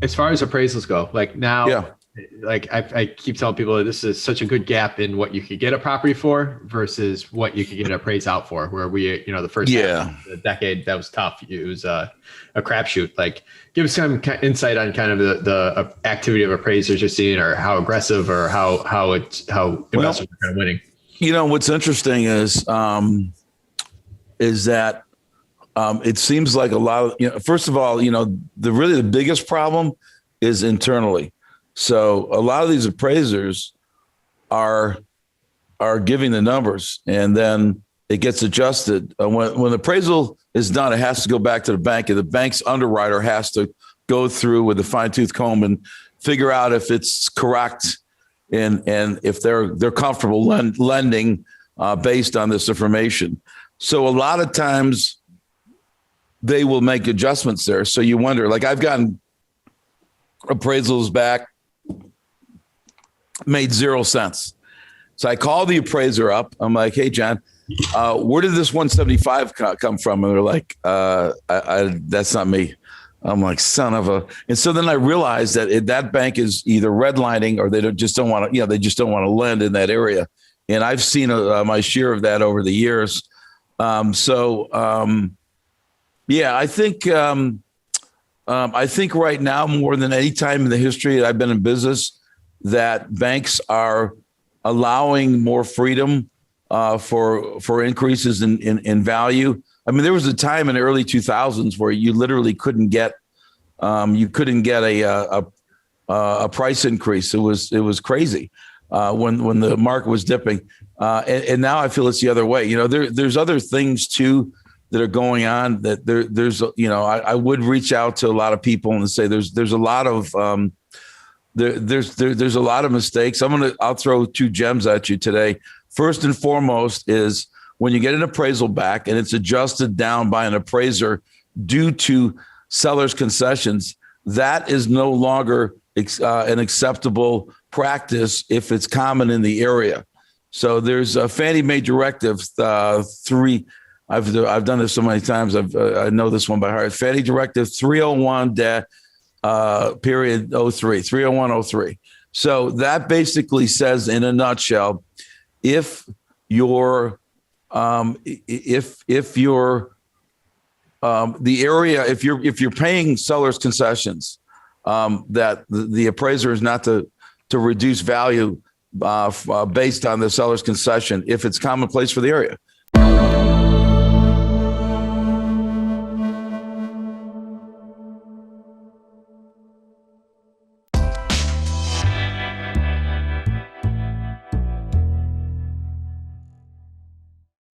as far as appraisals go, like now, Yeah. like I keep telling people this is such a good gap in what you could get a property for versus what you could get appraised out for, where we, the first half Yeah. of the decade, that was tough. It was a crapshoot. Like give us some insight on kind of the activity of appraisers you're seeing, or how aggressive, or how investors are kind of winning. What's interesting is that it seems like a lot of, first of all, the biggest problem is internally. So a lot of these appraisers are giving the numbers, and then it gets adjusted. When the appraisal is done, it has to go back to the bank, and the bank's underwriter has to go through with a fine-tooth comb and figure out if it's correct and if they're comfortable lending based on this information. So a lot of times they will make adjustments there. So you wonder, like I've gotten appraisals back, made 0 cents. So I called the appraiser up. I'm like, hey, John, where did this 175 come from? And they're like, that's not me. I'm like, son of a. And so then I realized that that bank is either redlining, or they just don't want to, they just don't want to lend in that area. And I've seen my share of that over the years. I think right now, more than any time in the history that I've been in business, that banks are allowing more freedom for increases in value. I mean, there was a time in the early 2000s where you literally couldn't get a price increase. It was crazy when the market was dipping, and now I feel it's the other way. There's other things too that are going on. That there's I would reach out to a lot of people and say there's a lot of there's a lot of mistakes. I'll throw 2 gems at you today. First and foremost is when you get an appraisal back and it's adjusted down by an appraiser due to seller's concessions, that is no longer an acceptable practice if it's common in the area. So there's a Fannie Mae Directive 3. I've done this so many times. I know this one by heart. Fannie Directive 301-03, 30103. So that basically says, in a nutshell, if you're if you're paying seller's concessions, that the appraiser is not to reduce value based on the seller's concession if it's commonplace for the area.